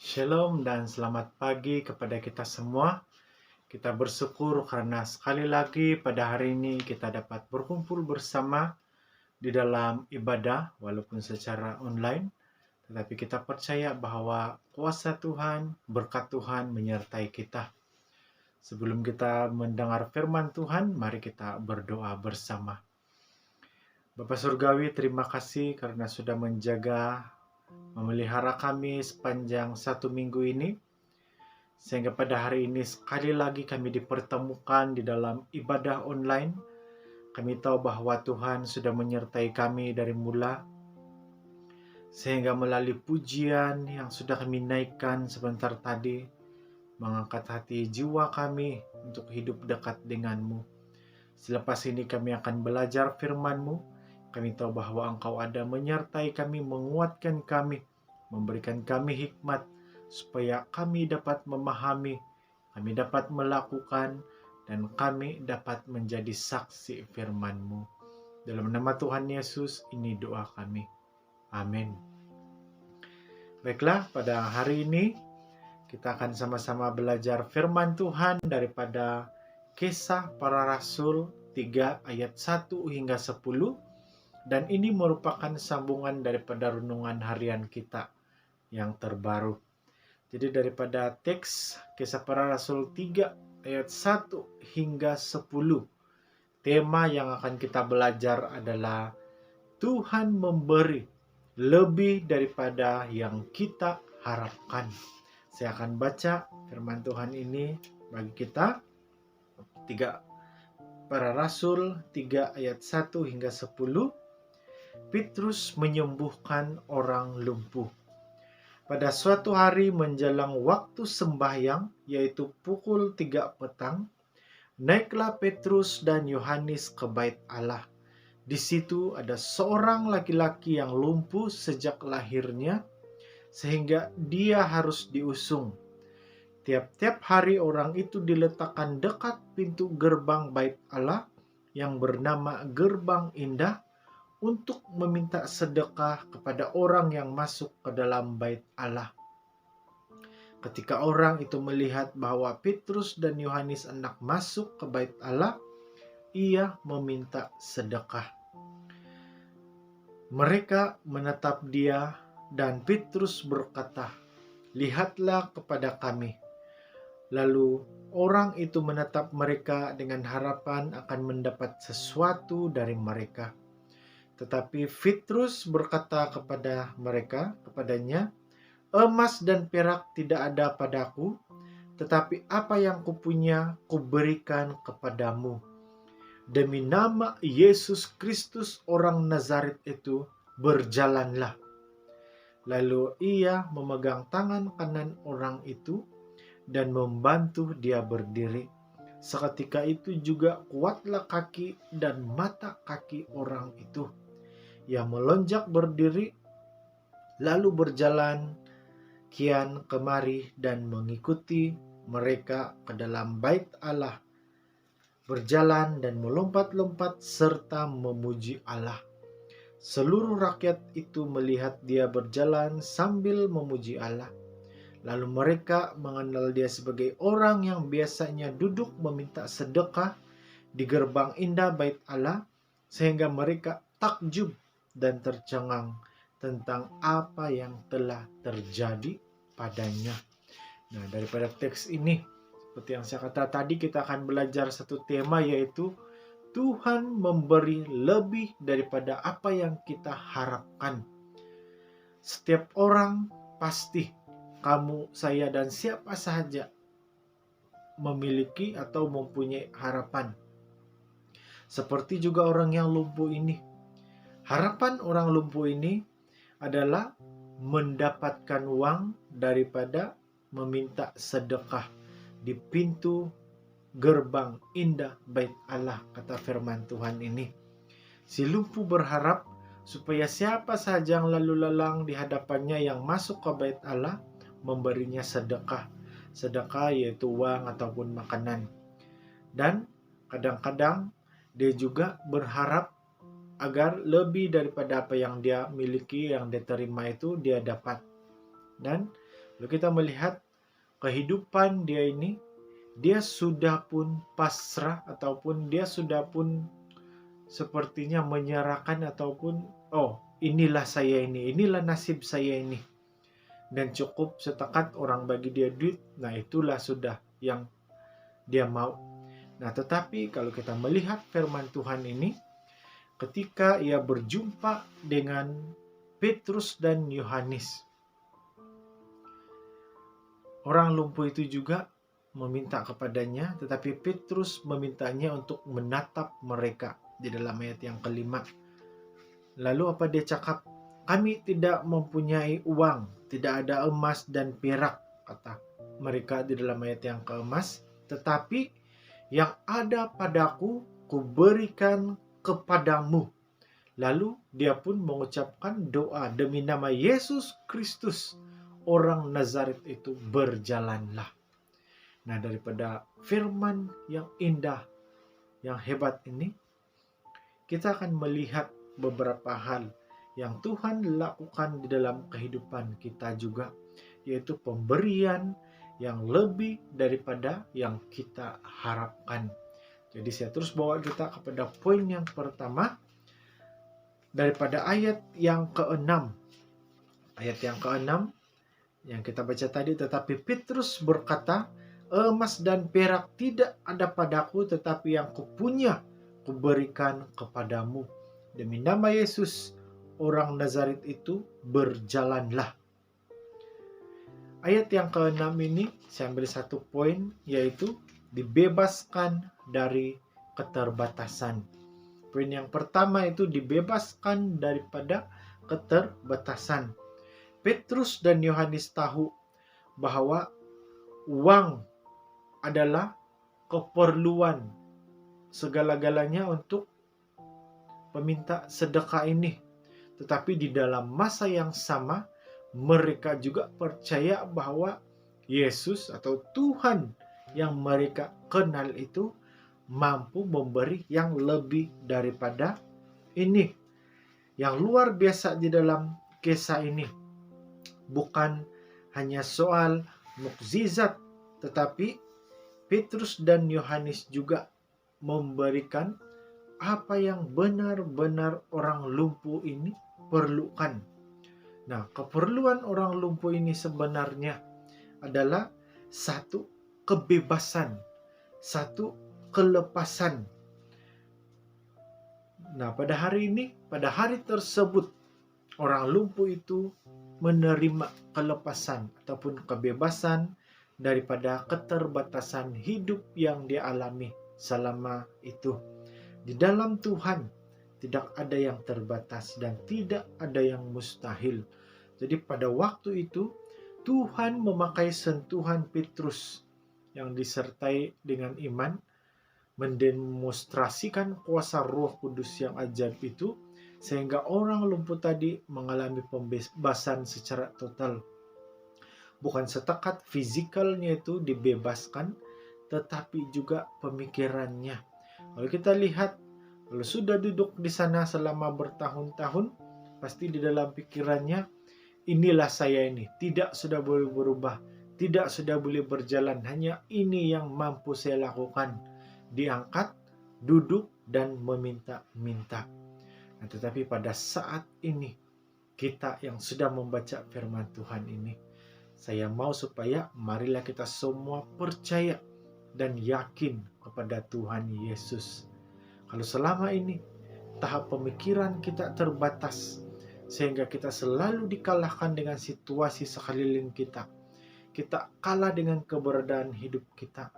Shalom dan selamat pagi kepada kita semua. Kita bersyukur karena sekali lagi pada hari ini kita dapat berkumpul bersama di dalam ibadah walaupun secara online. Tetapi kita percaya bahwa kuasa Tuhan, berkat Tuhan menyertai kita. Sebelum kita mendengar firman Tuhan, mari kita berdoa bersama. Bapa Surgawi, terima kasih karena sudah menjaga, memelihara kami sepanjang 1 minggu ini. Sehingga pada hari ini sekali lagi kami dipertemukan di dalam ibadah online. Kami tahu bahwa Tuhan sudah menyertai kami dari mula. Sehingga melalui pujian yang sudah kami naikkan sebentar tadi, mengangkat hati jiwa kami untuk hidup dekat denganmu. Selepas ini kami akan belajar firman-Mu. Kami tahu bahwa Engkau ada menyertai kami, menguatkan kami, memberikan kami hikmat, supaya kami dapat memahami, kami dapat melakukan, dan kami dapat menjadi saksi firman-Mu. Dalam nama Tuhan Yesus, ini doa kami. Amin. Baiklah, pada hari ini kita akan sama-sama belajar firman Tuhan daripada Kisah Para Rasul 3 ayat 1 hingga 10. Dan ini merupakan sambungan daripada renungan harian kita yang terbaru. Jadi daripada teks Kisah Para Rasul 3 ayat 1 hingga 10. Tema yang akan kita belajar adalah Tuhan memberi lebih daripada yang kita harapkan. Saya akan baca firman Tuhan ini bagi kita. 3 Para Rasul 3 ayat 1 hingga 10. Petrus menyembuhkan orang lumpuh. Pada suatu hari menjelang waktu sembahyang, yaitu pukul 3 petang, naiklah Petrus dan Yohanes ke bait Allah. Di situ ada seorang laki-laki yang lumpuh sejak lahirnya, sehingga dia harus diusung. Tiap-tiap hari orang itu diletakkan dekat pintu gerbang bait Allah yang bernama Gerbang Indah untuk meminta sedekah kepada orang yang masuk ke dalam bait Allah. Ketika orang itu melihat bahwa Petrus dan Yohanes hendak masuk ke bait Allah, ia meminta sedekah. Mereka menatap dia dan Petrus berkata, "Lihatlah kepada kami." Lalu orang itu menatap mereka dengan harapan akan mendapat sesuatu dari mereka. Tetapi Petrus berkata kepadanya, "Emas dan perak tidak ada padaku, tetapi apa yang kupunya kuberikan kepadamu. Demi nama Yesus Kristus orang Nazaret itu, berjalanlah." Lalu ia memegang tangan kanan orang itu dan membantu dia berdiri. Seketika itu juga kuatlah kaki dan mata kaki orang itu. Ia melonjak berdiri, lalu berjalan kian kemari dan mengikuti mereka ke dalam bait Allah, berjalan dan melompat-lompat serta memuji Allah. Seluruh rakyat itu melihat dia berjalan sambil memuji Allah. Lalu mereka mengenal dia sebagai orang yang biasanya duduk meminta sedekah di gerbang indah bait Allah, sehingga mereka takjub dan tercengang tentang apa yang telah terjadi padanya. Nah, daripada teks ini, seperti yang saya kata tadi, kita akan belajar satu tema, yaitu Tuhan memberi lebih daripada apa yang kita harapkan. Setiap orang pasti, kamu, saya, dan siapa saja memiliki atau mempunyai harapan. Seperti juga orang yang lumpuh ini. Harapan orang lumpuh ini adalah mendapatkan uang daripada meminta sedekah di pintu gerbang indah bait Allah, kata firman Tuhan ini. Si lumpuh berharap supaya siapa saja yang lalu lalang di hadapannya yang masuk ke bait Allah memberinya sedekah. Sedekah yaitu uang ataupun makanan. Dan kadang-kadang dia juga berharap agar lebih daripada apa yang dia miliki, yang dia terima itu dia dapat. Dan Lalu kita melihat kehidupan dia ini, dia sudah pun pasrah ataupun dia sudah pun sepertinya menyerahkan ataupun inilah saya ini, inilah nasib saya ini. Dan cukup setakat orang bagi dia duit, nah itulah sudah yang dia mau. Nah, tetapi kalau kita melihat firman Tuhan ini, ketika ia berjumpa dengan Petrus dan Yohanes, orang lumpuh itu juga meminta kepadanya, tetapi Petrus memintanya untuk menatap mereka di dalam ayat yang kelima. Lalu apa dia cakap? Kami tidak mempunyai uang, tidak ada emas dan perak, kata mereka di dalam ayat yang keemas, tetapi yang ada padaku kuberikan kepadamu. Lalu dia pun mengucapkan doa demi nama Yesus Kristus, orang Nazaret itu, berjalanlah. Nah, daripada firman yang indah, yang hebat ini, kita akan melihat beberapa hal yang Tuhan lakukan di dalam kehidupan kita juga, yaitu pemberian yang lebih daripada yang kita harapkan. Jadi saya terus bawa kita kepada poin yang pertama, daripada ayat yang ke-6. Ayat yang ke-6 yang kita baca tadi, tetapi Petrus berkata, emas dan perak tidak ada padaku, tetapi yang kupunya kuberikan kepadamu. Demi nama Yesus, orang Nazaret itu, berjalanlah. Ayat yang ke-6 ini saya ambil satu poin, yaitu dibebaskan dari keterbatasan. Poin yang pertama itu dibebaskan daripada keterbatasan. Petrus dan Yohanes tahu bahwa uang adalah keperluan segala-galanya untuk peminta sedekah ini. Tetapi di dalam masa yang sama, mereka juga percaya bahwa Yesus atau Tuhan yang mereka kenal itu mampu memberi yang lebih daripada ini. Yang luar biasa di dalam kisah ini bukan hanya soal mukjizat, tetapi Petrus dan Yohanes juga memberikan apa yang benar-benar orang lumpuh ini perlukan. Nah, keperluan orang lumpuh ini sebenarnya adalah satu kebebasan, satu kelepasan. Nah, pada hari ini, pada hari tersebut, orang lumpuh itu menerima kelepasan ataupun kebebasan daripada keterbatasan hidup yang dialami selama itu. Di dalam Tuhan tidak ada yang terbatas dan tidak ada yang mustahil. Jadi pada waktu itu Tuhan memakai sentuhan Petrus yang disertai dengan iman, mendemonstrasikan kuasa Roh Kudus yang ajaib itu, sehingga orang lumpuh tadi mengalami pembebasan secara total. Bukan setakat fizikalnya itu dibebaskan, tetapi juga pemikirannya. Kalau kita lihat, kalau sudah duduk di sana selama bertahun-tahun, pasti di dalam pikirannya, inilah saya ini, tidak sudah boleh berubah, tidak sudah boleh berjalan, hanya ini yang mampu saya lakukan. Diangkat, duduk, dan meminta-minta. Nah, tetapi pada saat ini, kita yang sudah membaca firman Tuhan ini, saya mau supaya marilah kita semua percaya dan yakin kepada Tuhan Yesus. Kalau selama ini tahap pemikiran kita terbatas, sehingga kita selalu dikalahkan dengan situasi sekeliling kita, kita kalah dengan keberadaan hidup kita,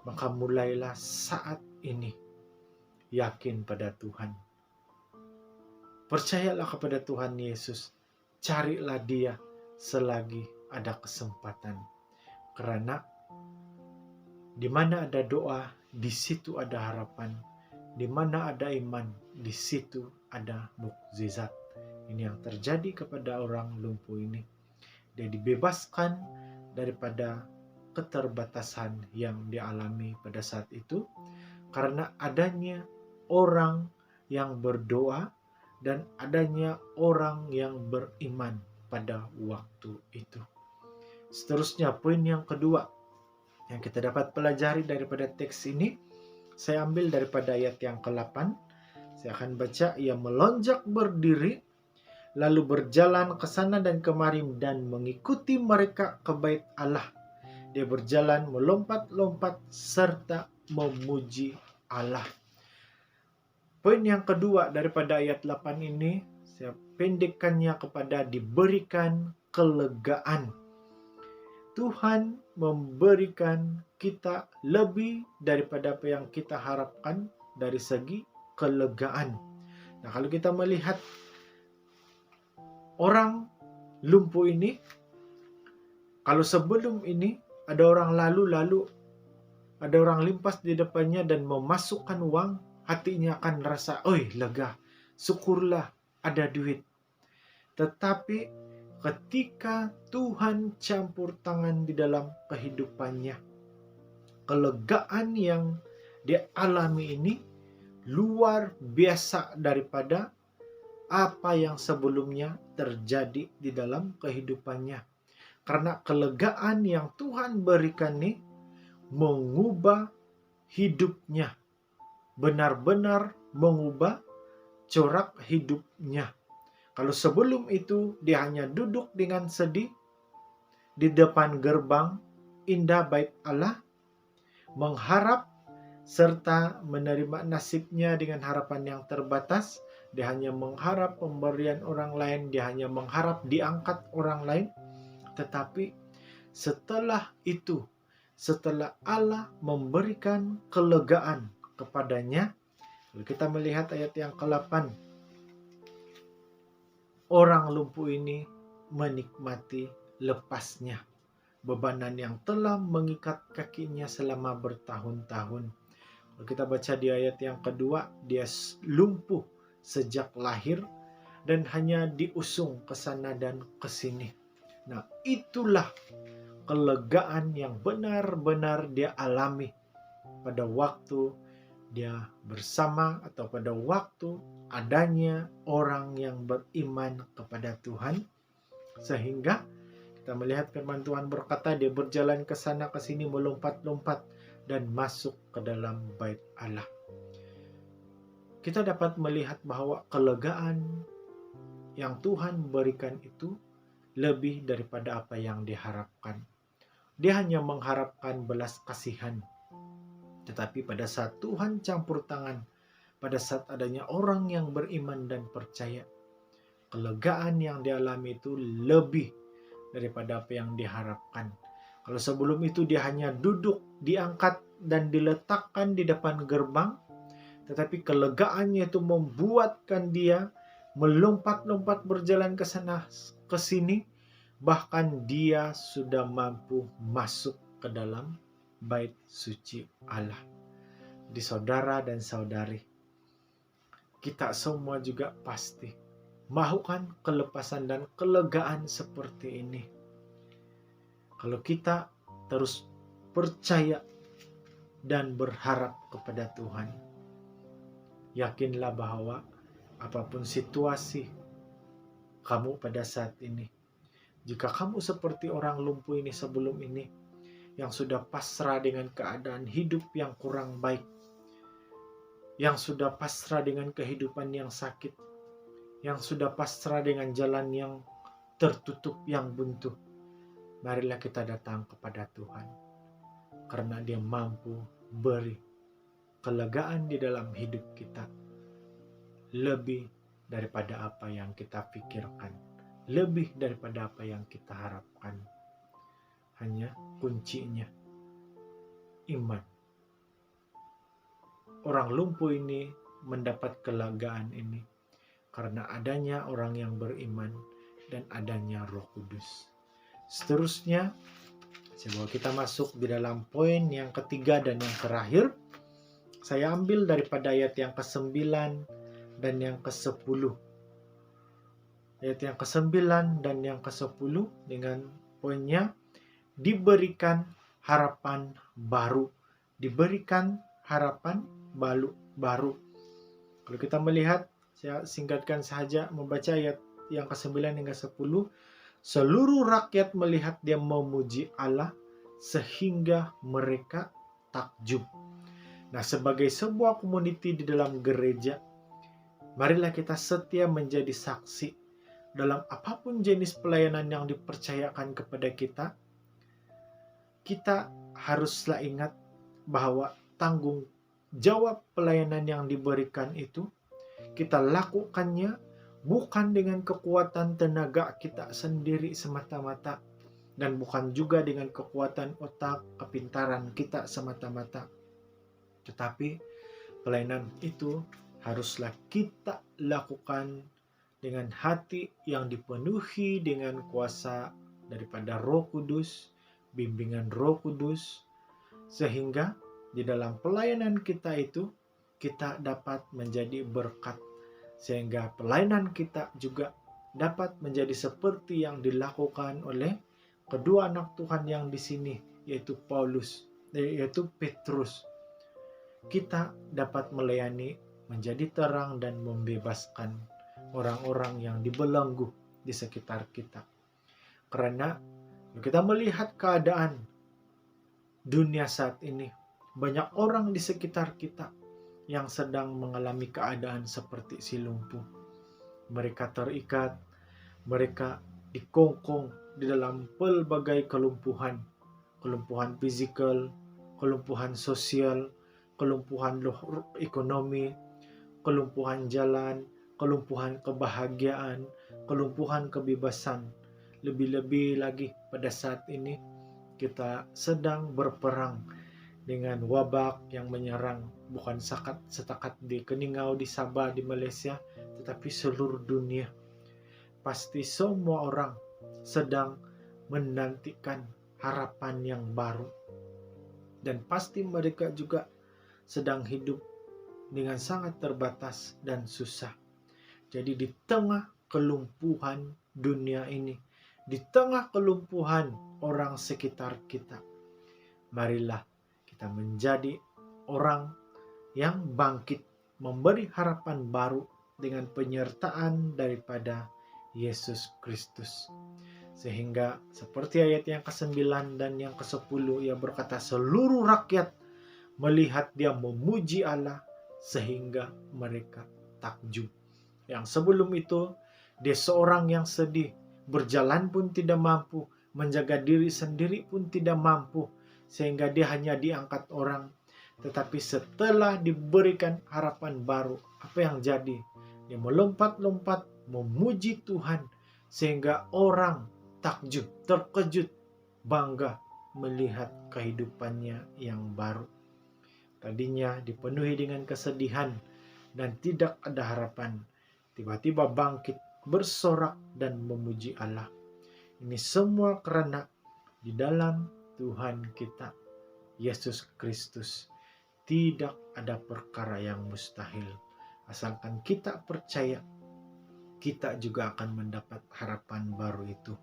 maka mulailah saat ini yakin pada Tuhan. Percayalah kepada Tuhan Yesus, carilah Dia selagi ada kesempatan. Karena di mana ada doa, di situ ada harapan. Di mana ada iman, di situ ada mukjizat. Ini yang terjadi kepada orang lumpuh ini. Dia dibebaskan daripada keterbatasan yang dialami pada saat itu, karena adanya orang yang berdoa dan adanya orang yang beriman pada waktu itu. Seterusnya, poin yang kedua yang kita dapat pelajari daripada teks ini, saya ambil daripada ayat yang ke-8. Saya akan baca, ia melonjak berdiri, lalu berjalan ke sana dan kemari dan mengikuti mereka ke bait Allah. Dia berjalan melompat-lompat serta memuji Allah. Poin yang kedua daripada ayat 8 ini, saya pendekkannya kepada diberikan kelegaan. Tuhan memberikan kita lebih daripada apa yang kita harapkan dari segi kelegaan. Nah, kalau kita melihat orang lumpuh ini, kalau sebelum ini ada orang lalu ada orang limpas di depannya dan memasukkan uang, hatinya akan rasa, "Oi, lega, syukurlah ada duit." Tetapi ketika Tuhan campur tangan di dalam kehidupannya, kelegaan yang dia alami ini luar biasa daripada apa yang sebelumnya terjadi di dalam kehidupannya. Karena kelegaan yang Tuhan berikan ini mengubah hidupnya, benar-benar mengubah corak hidupnya. Kalau sebelum itu dia hanya duduk dengan sedih di depan gerbang indah bait Allah, mengharap serta menerima nasibnya dengan harapan yang terbatas. Dia hanya mengharap pemberian orang lain, dia hanya mengharap diangkat orang lain. Tetapi setelah itu, setelah Allah memberikan kelegaan kepadanya, kita melihat ayat yang ke-8. Orang lumpuh ini menikmati lepasnya bebanan yang telah mengikat kakinya selama bertahun-tahun. Kalau kita baca di ayat yang kedua, dia lumpuh sejak lahir dan hanya diusung ke sana dan ke sini. Nah, itulah kelegaan yang benar-benar dia alami pada waktu dia bersama atau pada waktu adanya orang yang beriman kepada Tuhan, sehingga kita melihat firman Tuhan berkata dia berjalan ke sana ke sini melompat-lompat dan masuk ke dalam bait Allah. Kita dapat melihat bahwa kelegaan yang Tuhan berikan itu lebih daripada apa yang diharapkan. Dia hanya mengharapkan belas kasihan. Tetapi pada saat Tuhan campur tangan, pada saat adanya orang yang beriman dan percaya, kelegaan yang dialami itu lebih daripada apa yang diharapkan. Kalau sebelum itu dia hanya duduk, diangkat dan diletakkan di depan gerbang, tetapi kelegaannya itu membuatkan dia melompat-lompat berjalan ke sana ke sini, bahkan dia sudah mampu masuk ke dalam bait suci Allah. Di saudara dan saudari, kita semua juga pasti mau kan kelepasan dan kelegaan seperti ini. Kalau kita terus percaya dan berharap kepada Tuhan, yakinlah bahwa apapun situasi kamu pada saat ini, jika kamu seperti orang lumpuh ini sebelum ini, yang sudah pasrah dengan keadaan hidup yang kurang baik, yang sudah pasrah dengan kehidupan yang sakit, yang sudah pasrah dengan jalan yang tertutup, yang buntu, marilah kita datang kepada Tuhan, karena Dia mampu beri kelegaan di dalam hidup kita lebih daripada apa yang kita pikirkan, lebih daripada apa yang kita harapkan. Hanya kuncinya iman. Orang lumpuh ini mendapat kelegaan ini karena adanya orang yang beriman dan adanya Roh Kudus. Seterusnya, sebelum kita masuk di dalam poin yang ketiga dan yang terakhir, saya ambil daripada ayat yang ke-9 dan yang ke-10. Ayat yang ke-9 dan yang ke-10 dengan poinnya, diberikan harapan baru. Diberikan harapan baru. Kalau kita melihat, saya singkatkan saja membaca ayat yang ke-9 hingga 10. Seluruh rakyat melihat dia memuji Allah sehingga mereka takjub. Nah, sebagai sebuah community di dalam gereja, marilah kita setia menjadi saksi dalam apapun jenis pelayanan yang dipercayakan kepada kita. Kita haruslah ingat bahwa tanggung jawab pelayanan yang diberikan itu kita lakukannya bukan dengan kekuatan tenaga kita sendiri semata-mata, dan bukan juga dengan kekuatan otak, kepintaran kita semata-mata. Tetapi pelayanan itu haruslah kita lakukan dengan hati yang dipenuhi dengan kuasa daripada Roh Kudus, bimbingan Roh Kudus, sehingga di dalam pelayanan kita itu kita dapat menjadi berkat, sehingga pelayanan kita juga dapat menjadi seperti yang dilakukan oleh kedua anak Tuhan yang di sini, yaitu Petrus. Kita dapat melayani, menjadi terang dan membebaskan orang-orang yang dibelenggu di sekitar kita. Karena kita melihat keadaan dunia saat ini, banyak orang di sekitar kita yang sedang mengalami keadaan seperti si lumpuh. Mereka terikat, mereka dikongkong di dalam pelbagai kelumpuhan fisikal, kelumpuhan sosial, kelumpuhan ekonomi, kelumpuhan jalan, kelumpuhan kebahagiaan, kelumpuhan kebebasan. Lebih-lebih lagi pada saat ini kita sedang berperang dengan wabak yang menyerang bukan setakat di Keningau, di Sabah, di Malaysia, tetapi seluruh dunia. Pasti semua orang sedang menantikan harapan yang baru, dan pasti mereka juga sedang hidup dengan sangat terbatas dan susah. Jadi di tengah kelumpuhan dunia ini, di tengah kelumpuhan orang sekitar kita, marilah kita menjadi orang yang bangkit, memberi harapan baru dengan penyertaan daripada Yesus Kristus. Sehingga seperti ayat yang ke-9 dan yang ke-10, ia berkata, seluruh rakyat melihat dia memuji Allah sehingga mereka takjub. Yang sebelum itu, dia seorang yang sedih, berjalan pun tidak mampu, menjaga diri sendiri pun tidak mampu, sehingga dia hanya diangkat orang. Tetapi setelah diberikan harapan baru, apa yang jadi? Dia melompat-lompat memuji Tuhan, sehingga orang takjub, terkejut, bangga melihat kehidupannya yang baru. Tadinya dipenuhi dengan kesedihan dan tidak ada harapan, tiba-tiba bangkit, bersorak dan memuji Allah. Ini semua karena di dalam Tuhan kita, Yesus Kristus, tidak ada perkara yang mustahil. Asalkan kita percaya, kita juga akan mendapat harapan baru itu.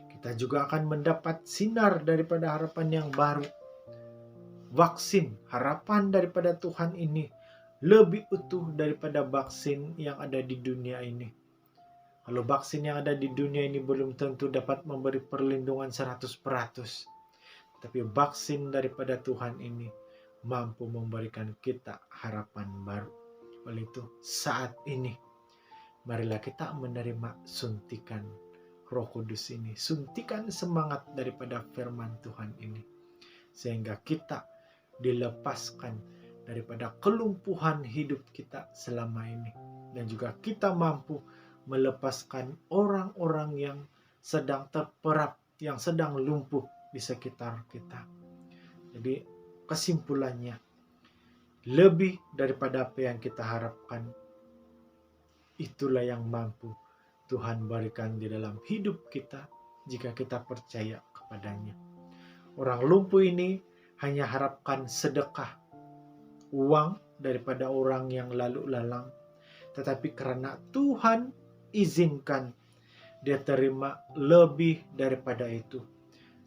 Kita juga akan mendapat sinar daripada harapan yang baru. Vaksin, harapan daripada Tuhan ini lebih utuh daripada vaksin yang ada di dunia ini. Kalau vaksin yang ada di dunia ini belum tentu dapat memberi perlindungan 100%. Tapi vaksin daripada Tuhan ini mampu memberikan kita harapan baru. Oleh itu, saat ini, marilah kita menerima suntikan Roh Kudus ini. Suntikan semangat daripada firman Tuhan ini. Sehingga kita dilepaskan daripada kelumpuhan hidup kita selama ini. Dan juga kita mampu melepaskan orang-orang yang sedang terperap, yang sedang lumpuh di sekitar kita. Jadi kesimpulannya, lebih daripada apa yang kita harapkan, itulah yang mampu Tuhan berikan di dalam hidup kita jika kita percaya kepadanya. Orang lumpuh ini hanya harapkan sedekah, uang daripada orang yang lalu lalang. Tetapi karena Tuhan izinkan, dia terima lebih daripada itu.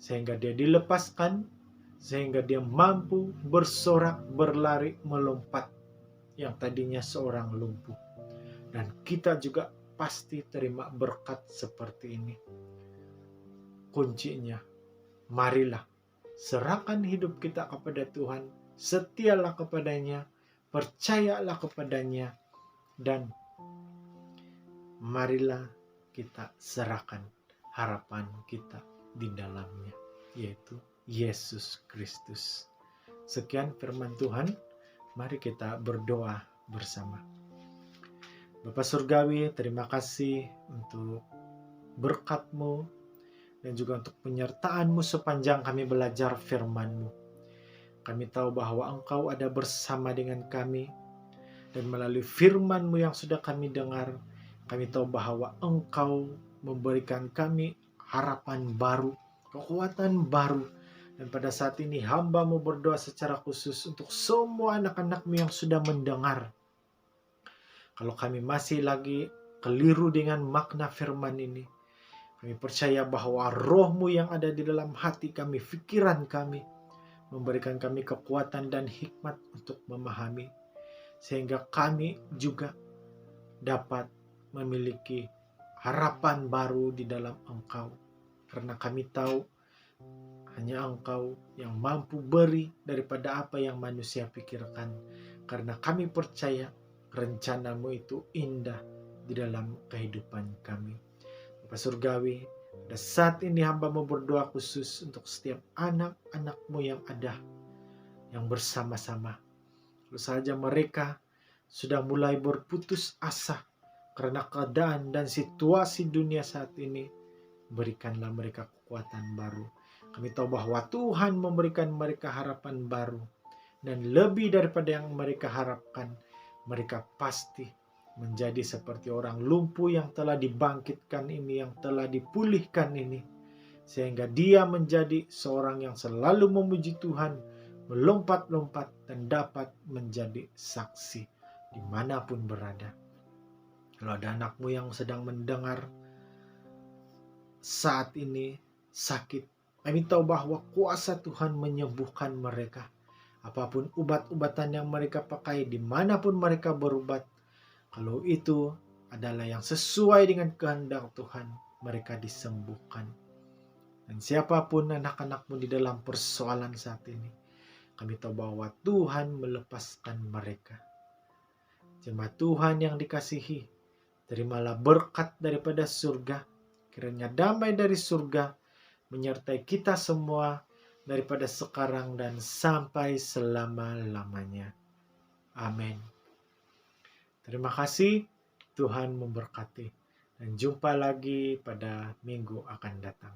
Sehingga dia dilepaskan, sehingga dia mampu bersorak, berlari, melompat yang tadinya seorang lumpuh. Dan kita juga pasti terima berkat seperti ini. kuncinya. Marilah serahkan hidup kita kepada Tuhan, setialah kepadanya, percayalah kepadanya, dan marilah kita serahkan harapan kita di dalamnya, yaitu Yesus Kristus. Sekian firman Tuhan, mari kita berdoa bersama. Bapa Surgawi, terima kasih untuk berkat-Mu dan juga untuk penyertaan-Mu sepanjang kami belajar firman-Mu. Kami tahu bahwa Engkau ada bersama dengan kami, dan melalui firman-Mu yang sudah kami dengar, kami tahu bahwa Engkau memberikan kami harapan baru, kekuatan baru. Dan pada saat ini hamba-Mu berdoa secara khusus untuk semua anak-anak-Mu yang sudah mendengar. Kalau kami masih lagi keliru dengan makna firman ini, kami percaya bahwa Roh-Mu yang ada di dalam hati kami, pikiran kami, memberikan kami kekuatan dan hikmat untuk memahami, sehingga kami juga dapat memiliki harapan baru di dalam Engkau. Karena kami tahu hanya Engkau yang mampu beri daripada apa yang manusia pikirkan. Karena kami percaya rencana-Mu itu indah di dalam kehidupan kami. Bapa Surgawi, pada saat ini hamba-Mu berdoa khusus untuk setiap anak-anak-Mu yang ada, yang bersama-sama. Lalu saja mereka sudah mulai berputus asa karena keadaan dan situasi dunia saat ini, berikanlah mereka kekuatan baru. Kami tahu bahwa Tuhan memberikan mereka harapan baru, dan lebih daripada yang mereka harapkan, mereka pasti menjadi seperti orang lumpuh yang telah dibangkitkan ini, yang telah dipulihkan ini, sehingga dia menjadi seorang yang selalu memuji Tuhan, melompat-lompat, dan dapat menjadi saksi dimanapun berada. Kalau ada anak-Mu yang sedang mendengar saat ini sakit, kami tahu bahwa kuasa Tuhan menyembuhkan mereka. Apapun ubat-ubatan yang mereka pakai, dimanapun mereka berubat, kalau itu adalah yang sesuai dengan kehendak Tuhan, mereka disembuhkan. Dan siapapun anak-anak-Mu di dalam persoalan saat ini, kami tahu bahwa Tuhan melepaskan mereka. Jemaat Tuhan yang dikasihi, terimalah berkat daripada surga. Kiranya damai dari surga menyertai kita semua daripada sekarang dan sampai selama-lamanya. Amin. Terima kasih, Tuhan memberkati. Dan jumpa lagi pada minggu akan datang.